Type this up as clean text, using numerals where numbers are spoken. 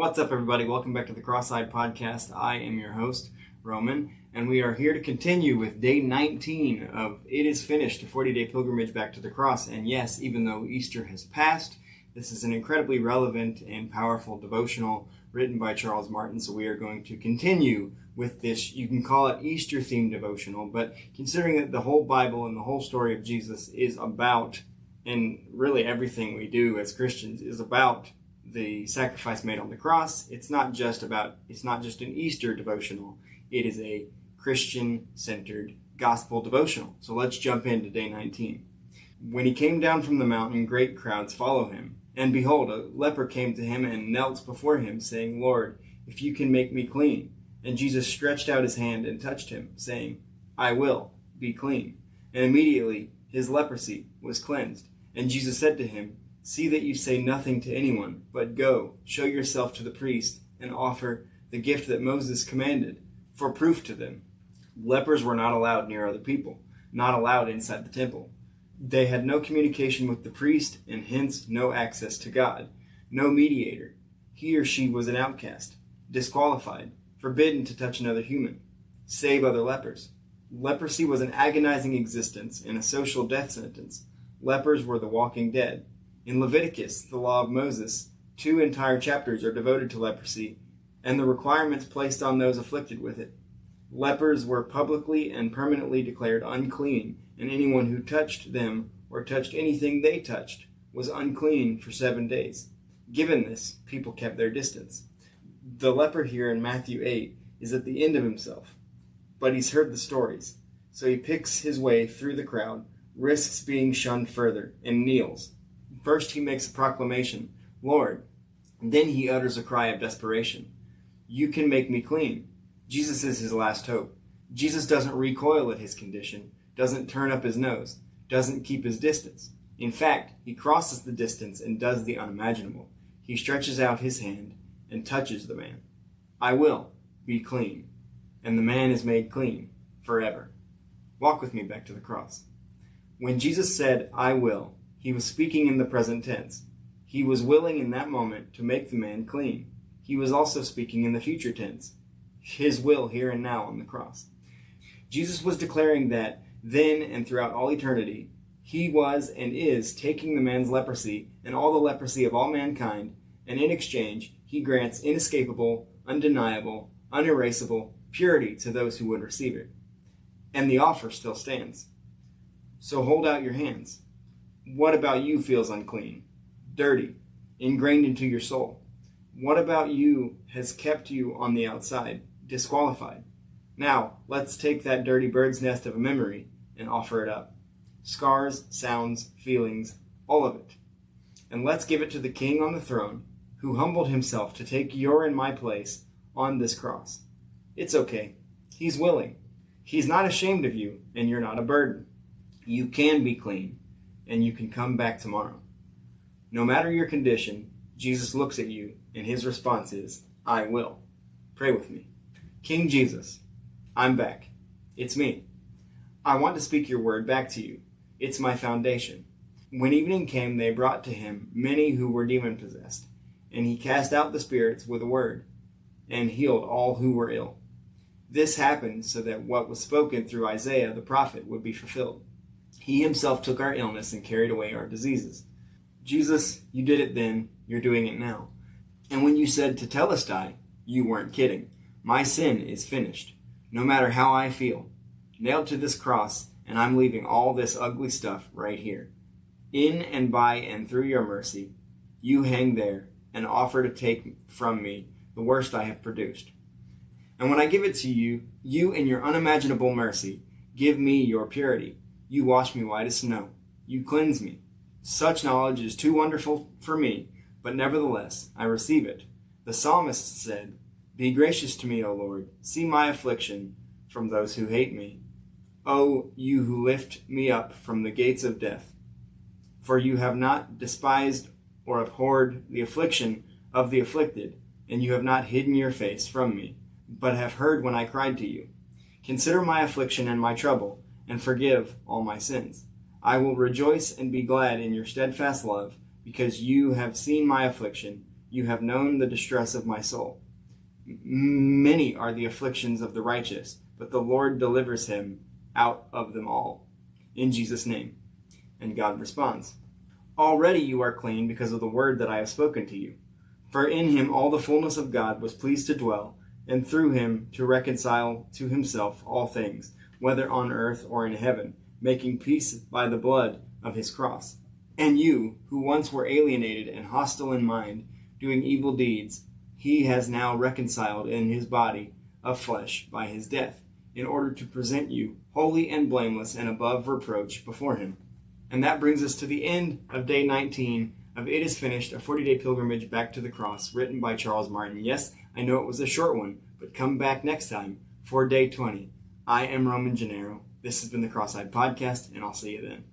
What's up, everybody? Welcome back to the Cross-Eyed Podcast. I am your host, Roman, and we are here to continue with day 19 of It Is Finished, a 40-day pilgrimage back to the cross. And yes, even though Easter has passed, this is an incredibly relevant and powerful devotional written by Charles Martin, so we are going to continue with this. You can call it Easter-themed devotional, but considering that the whole Bible and the whole story of Jesus is about, and really everything we do as Christians is about, the sacrifice made on the cross, it's not just an Easter devotional. It is a Christian-centered gospel devotional. So let's jump into day 19. When he came down from the mountain, great crowds followed him. And behold, a leper came to him and knelt before him, saying, "Lord, if you can make me clean." And Jesus stretched out his hand and touched him, saying, "I will, be clean." And immediately his leprosy was cleansed. And Jesus said to him, "See that you say nothing to anyone, but go, show yourself to the priest, and offer the gift that Moses commanded, for proof to them." Lepers were not allowed near other people, not allowed inside the temple. They had no communication with the priest, and hence no access to God, no mediator. He or she was an outcast, disqualified, forbidden to touch another human, save other lepers. Leprosy was an agonizing existence and a social death sentence. Lepers were the walking dead. In Leviticus, the law of Moses, 2 entire chapters are devoted to leprosy and the requirements placed on those afflicted with it. Lepers were publicly and permanently declared unclean, and anyone who touched them or touched anything they touched was unclean for 7 days. Given this, people kept their distance. The leper here in Matthew 8 is at the end of himself, but he's heard the stories, so he picks his way through the crowd, risks being shunned further, and kneels. First he makes a proclamation, "Lord." Then he utters a cry of desperation. "You can make me clean." Jesus is his last hope. Jesus doesn't recoil at his condition, doesn't turn up his nose, doesn't keep his distance. In fact, he crosses the distance and does the unimaginable. He stretches out his hand and touches the man. "I will, be clean." And the man is made clean forever. Walk with me back to the cross. When Jesus said, "I will," he was speaking in the present tense. He was willing in that moment to make the man clean. He was also speaking in the future tense, his will here and now on the cross. Jesus was declaring that then and throughout all eternity, he was and is taking the man's leprosy and all the leprosy of all mankind, and in exchange, he grants inescapable, undeniable, unerasable purity to those who would receive it. And the offer still stands. So hold out your hands. What about you feels unclean, dirty, ingrained into your soul? What about you has kept you on the outside, disqualified? Now, let's take that dirty bird's nest of a memory and offer it up. Scars, sounds, feelings, all of it. And let's give it to the King on the throne, who humbled himself to take your and my place on this cross. It's okay. He's willing. He's not ashamed of you, and you're not a burden. You can be clean, and you can come back tomorrow. No matter your condition, Jesus looks at you, and his response is, "I will." Pray with me. King Jesus, I'm back. It's me. I want to speak your word back to you. It's my foundation. When evening came, they brought to him many who were demon-possessed, and he cast out the spirits with a word, and healed all who were ill. This happened so that what was spoken through Isaiah the prophet would be fulfilled. He himself took our illness and carried away our diseases. Jesus, you did it then, you're doing it now. And when you said tetelestai, you weren't kidding. My sin is finished, no matter how I feel. Nailed to this cross, and I'm leaving all this ugly stuff right here. In and by and through your mercy, you hang there and offer to take from me the worst I have produced. And when I give it to you, you in your unimaginable mercy, give me your purity. You wash me white as snow. You cleanse me. Such knowledge is too wonderful for me, but nevertheless, I receive it. The psalmist said, "Be gracious to me, O Lord. See my affliction from those who hate me. O you who lift me up from the gates of death. For you have not despised or abhorred the affliction of the afflicted, and you have not hidden your face from me, but have heard when I cried to you. Consider my affliction and my trouble, and forgive all my sins. I will rejoice and be glad in your steadfast love, because you have seen my affliction. you have known the distress of my soul. Many are the afflictions of the righteous, but the Lord delivers him out of them all. In Jesus' name. And God responds, already you are clean because of the word that I have spoken to you. For in him all the fullness of God was pleased to dwell, and through him to reconcile to himself all things, whether on earth or in heaven, making peace by the blood of his cross. And you, who once were alienated and hostile in mind, doing evil deeds, he has now reconciled in his body of flesh by his death, in order to present you holy and blameless and above reproach before him. And that brings us to the end of day 19 of It Is Finished, a 40-day pilgrimage back to the cross, written by Charles Martin. Yes, I know it was a short one, but come back next time for day 20. I am Roman Gennaro. This has been the Cross-Eyed Podcast, and I'll see you then.